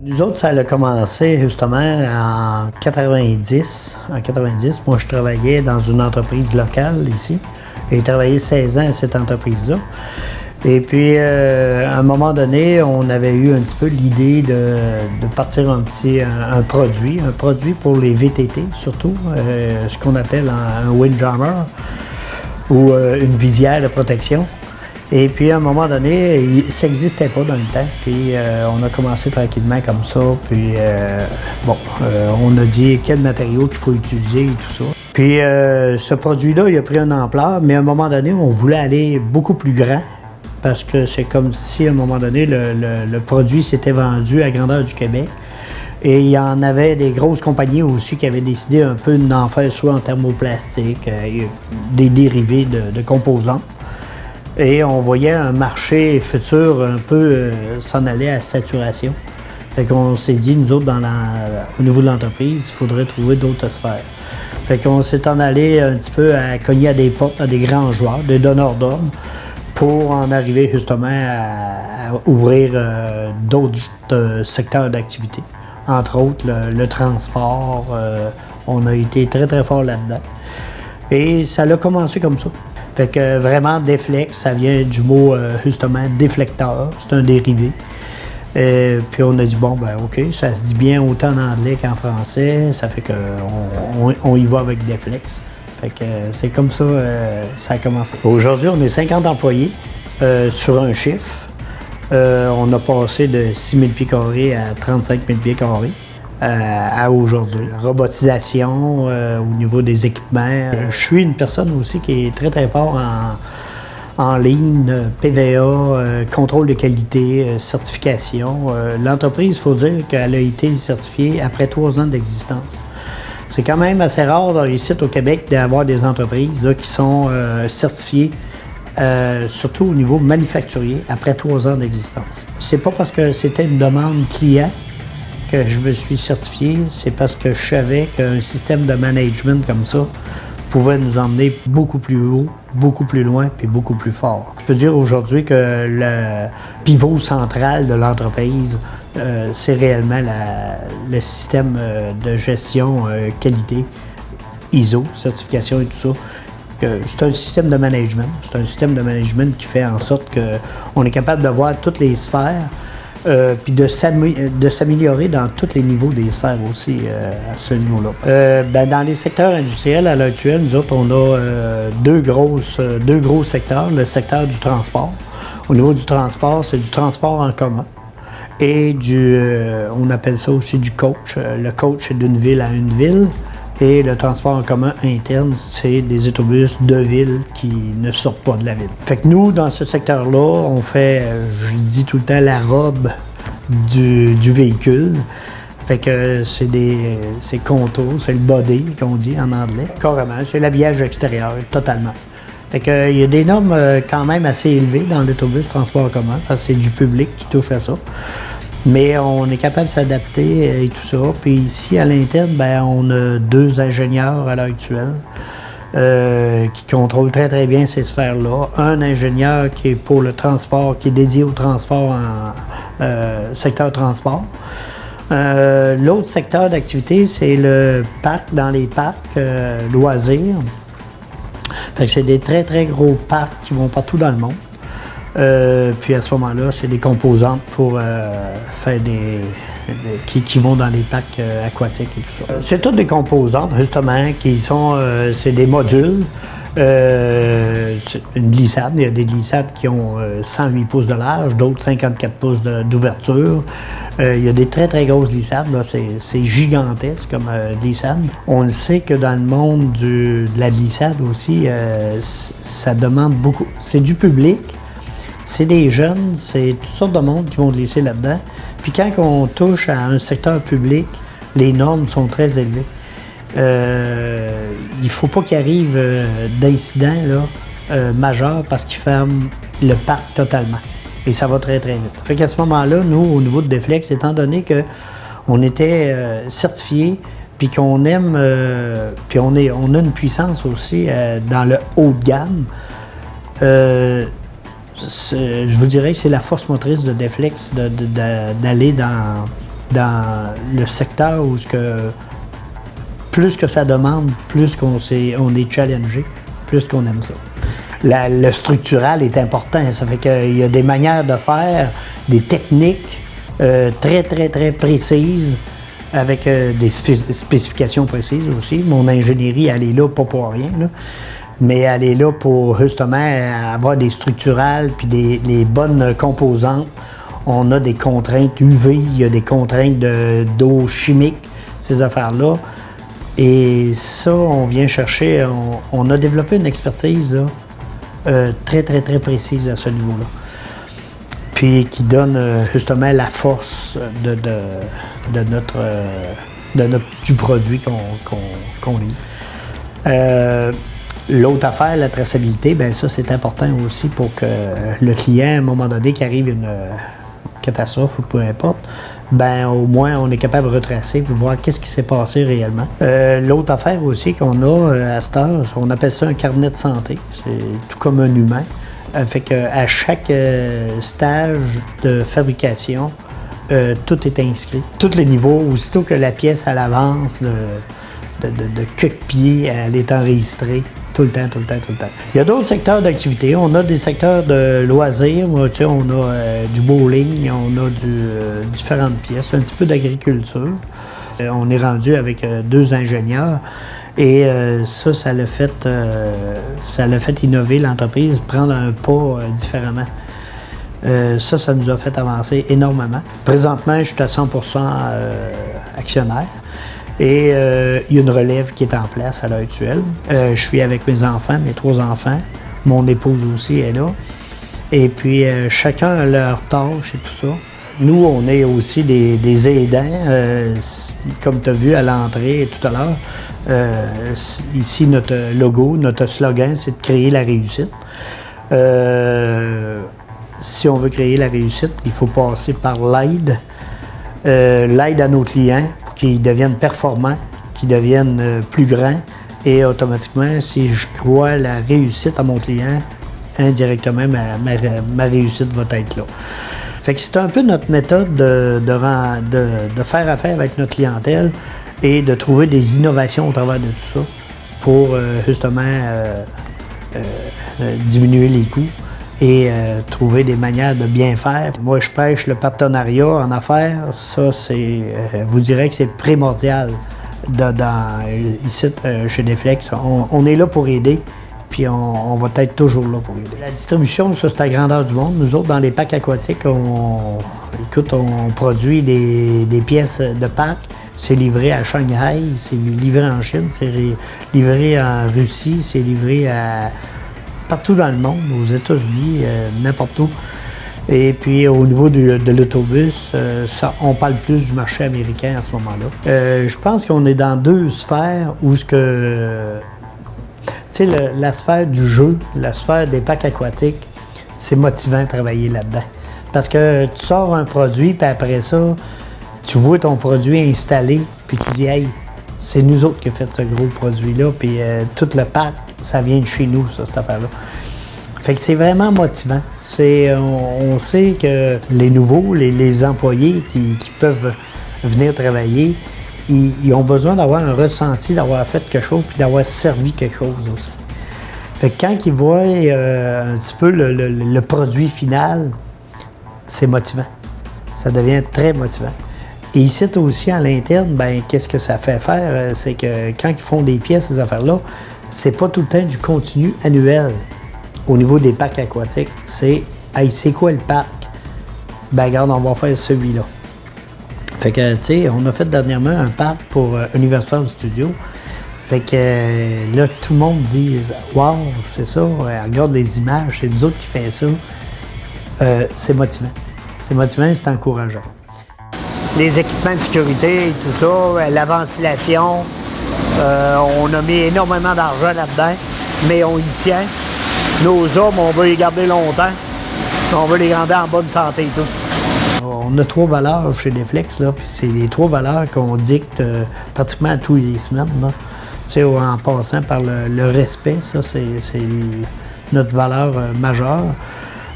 Nous autres, ça a commencé justement en 90. En 90, moi, je travaillais dans une entreprise locale ici. J'ai travaillé 16 ans à cette entreprise-là. Et puis, à un moment donné, on avait eu un petit peu l'idée de partir un produit pour les VTT surtout, ce qu'on appelle un windjammer ou une visière de protection. Et puis, à un moment donné, ça n'existait pas dans le temps. Puis, on a commencé tranquillement comme ça. Puis, on a dit quel matériau qu'il faut utiliser et tout ça. Puis, ce produit-là, il a pris une ampleur, mais à un moment donné, on voulait aller beaucoup plus grand. Parce que c'est comme si, à un moment donné, le produit s'était vendu à grandeur du Québec. Et il y en avait des grosses compagnies aussi qui avaient décidé un peu d'en faire soit en thermoplastique, des dérivés de composants. Et on voyait un marché futur un peu s'en aller à saturation. Fait qu'on s'est dit, nous autres, au niveau de l'entreprise, il faudrait trouver d'autres sphères. Fait qu'on s'est en allé un petit peu à cogner à des portes, à des grands joueurs, des donneurs d'ordre, pour en arriver justement à ouvrir d'autres secteurs d'activité. Entre autres, le transport, on a été très, très fort là-dedans. Et ça a commencé comme ça. Fait que vraiment, Deflex, ça vient du mot justement déflecteur, c'est un dérivé. Puis on a dit, bon, ben OK, ça se dit bien autant en anglais qu'en français, ça fait qu'on y va avec Deflex. Fait que c'est comme ça, ça a commencé. Aujourd'hui, on est 50 employés sur un chiffre. On a passé de 6 000 pieds carrés à 35 000 pieds carrés à aujourd'hui. Robotisation au niveau des équipements. Je suis une personne aussi qui est très, très fort en ligne, PVA, contrôle de qualité, certification. L'entreprise, il faut dire qu'elle a été certifiée après 3 ans d'existence. C'est quand même assez rare ici au Québec d'avoir des entreprises là, qui sont certifiées, surtout au niveau manufacturier, après 3 ans d'existence. C'est pas parce que c'était une demande client que je me suis certifié, c'est parce que je savais qu'un système de management comme ça pouvait nous emmener beaucoup plus haut, beaucoup plus loin puis beaucoup plus fort. Je peux dire aujourd'hui que le pivot central de l'entreprise, c'est réellement le système de gestion qualité, ISO, certification et tout ça. C'est un système de management. C'est un système de management qui fait en sorte qu'on est capable de voir toutes les sphères puis de s'améliorer dans tous les niveaux des sphères aussi à ce niveau-là. Dans les secteurs industriels, à l'heure actuelle, nous autres, on a deux gros secteurs. Le secteur du transport. Au niveau du transport, c'est du transport en commun. Et on appelle ça aussi du coach. Le coach, c'est d'une ville à une ville. Et le transport en commun interne, c'est des autobus de ville qui ne sortent pas de la ville. Fait que nous, dans ce secteur-là, on fait, je dis tout le temps, la robe du véhicule. Fait que c'est contours, c'est le body qu'on dit en anglais. Carrément, c'est l'habillage extérieur, totalement. Fait que il y a des normes quand même assez élevées dans l'autobus transport en commun, parce que c'est du public qui touche à ça. Mais on est capable de s'adapter et tout ça. Puis ici, à l'interne, on a 2 ingénieurs à l'heure actuelle qui contrôlent très, très bien ces sphères-là. Un ingénieur qui est pour le transport, qui est dédié au transport en secteur transport. L'autre secteur d'activité, c'est le parc, dans les parcs loisirs. Fait que c'est des très, très gros parcs qui vont partout dans le monde. Puis à ce moment-là, c'est des composantes pour faire qui vont dans les parcs aquatiques et tout ça. C'est toutes des composantes, justement, qui sont, c'est des modules. Une glissade, il y a des glissades qui ont 108 pouces de large, d'autres 54 pouces d'ouverture. Il y a des très, très grosses glissades, là, c'est gigantesque comme glissade. On le sait que dans le monde de la glissade aussi, ça demande beaucoup. C'est du public. C'est des jeunes, c'est toutes sortes de monde qui vont glisser là-dedans. Puis quand on touche à un secteur public, les normes sont très élevées. Il ne faut pas qu'il arrive d'incidents majeurs parce qu'ils ferment le parc totalement. Et ça va très, très vite. Fait qu'à ce moment-là, nous, au niveau de Deflex, étant donné qu'on était certifiés, puis qu'on aime, puis on a une puissance aussi dans le haut de gamme, je vous dirais que c'est la force motrice de Deflex d'aller dans le secteur où plus que ça demande, plus on est challengé, plus qu'on aime ça. Le structural est important, ça fait qu'il y a des manières de faire, des techniques très, très, très précises, avec des spécifications précises aussi. Mon ingénierie, elle est là pas pour rien, là. Mais elle est là pour justement avoir des structurales puis les bonnes composantes. On a des contraintes UV, il y a des contraintes d'eau chimique, ces affaires-là. Et ça, on vient chercher, on a développé une expertise là, très, très, très précise à ce niveau-là. Puis qui donne justement la force du produit qu'on livre. L'autre affaire, la traçabilité, bien ça, c'est important aussi pour que le client, à un moment donné, qu'il arrive une catastrophe ou peu importe, ben au moins, on est capable de retracer pour voir qu'est-ce qui s'est passé réellement. L'autre affaire aussi qu'on a à cette heure, on appelle ça un carnet de santé. C'est tout comme un humain. Fait qu'à chaque stage de fabrication, tout est inscrit. Tous les niveaux, aussitôt que la pièce, elle avance, de quelques pieds, elle est enregistrée. Tout le temps. Il y a d'autres secteurs d'activité. On a des secteurs de loisirs. Tu sais, on a du bowling, on a différentes pièces, un petit peu d'agriculture. On est rendu avec 2 ingénieurs. Et ça l'a fait innover l'entreprise, prendre un pas différemment. Ça nous a fait avancer énormément. Présentement, je suis à 100% actionnaire. Et il y a une relève qui est en place à l'heure actuelle. Je suis avec mes 3 enfants. Mon épouse aussi est là. Et puis, chacun a leur tâche et tout ça. Nous, on est aussi des aidants. Comme tu as vu à l'entrée tout à l'heure, ici, notre logo, notre slogan, c'est de créer la réussite. Si on veut créer la réussite, il faut passer par l'aide. L'aide à nos clients, qu'ils deviennent performants, qu'ils deviennent plus grands. Et automatiquement, si je crois la réussite à mon client, indirectement, ma réussite va être là. Fait que c'est un peu notre méthode de faire affaire avec notre clientèle et de trouver des innovations au travers de tout ça pour justement diminuer les coûts et trouver des manières de bien faire. Moi, je prêche le partenariat en affaires. Ça, c'est, vous direz que c'est primordial ici, chez Deflex. On est là pour aider, puis on va être toujours là pour aider. La distribution, ça, c'est à grandeur du monde. Nous autres, dans les parcs aquatiques, on produit des pièces de parc. C'est livré à Shanghai, c'est livré en Chine, c'est livré en Russie, c'est livré partout dans le monde, aux États-Unis, n'importe où. Et puis au niveau de l'autobus, on parle plus du marché américain à ce moment-là. Je pense qu'on est dans 2 sphères où la sphère du jeu, la sphère des parcs aquatiques, c'est motivant de travailler là-dedans. Parce que tu sors un produit, puis après ça, tu vois ton produit installé, puis tu dis « Hey, c'est nous autres qui avons fait ce gros produit-là, puis tout le pack, ça vient de chez nous, ça, cette affaire-là. » Fait que c'est vraiment motivant. On sait que les nouveaux, les employés qui peuvent venir travailler, ils ont besoin d'avoir un ressenti, d'avoir fait quelque chose, puis d'avoir servi quelque chose aussi. Fait que quand ils voient un petit peu le produit final, c'est motivant. Ça devient très motivant. Et ici aussi, à l'interne, ben qu'est-ce que ça fait faire? C'est que quand ils font des pièces, ces affaires-là, c'est pas tout le temps du continu annuel. Au niveau des parcs aquatiques, c'est « Hey, c'est quoi le parc? » Ben regarde, on va faire celui-là. Fait que, tu sais, on a fait dernièrement un parc pour Universal Studios. Fait que là, tout le monde dit « Wow, c'est ça, regarde les images, c'est nous autres qui fait ça. » C'est motivant. C'est motivant et c'est encourageant. Les équipements de sécurité, tout ça, la ventilation, on a mis énormément d'argent là-dedans, mais on y tient. Nos hommes, on veut les garder longtemps, on veut les garder en bonne santé et tout. On a 3 valeurs chez Deflex, là, puis c'est les 3 valeurs qu'on dicte pratiquement à tous les semaines. Là. Tu sais, en passant par le respect, ça c'est notre valeur majeure,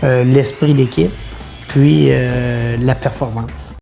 l'esprit d'équipe, puis la performance.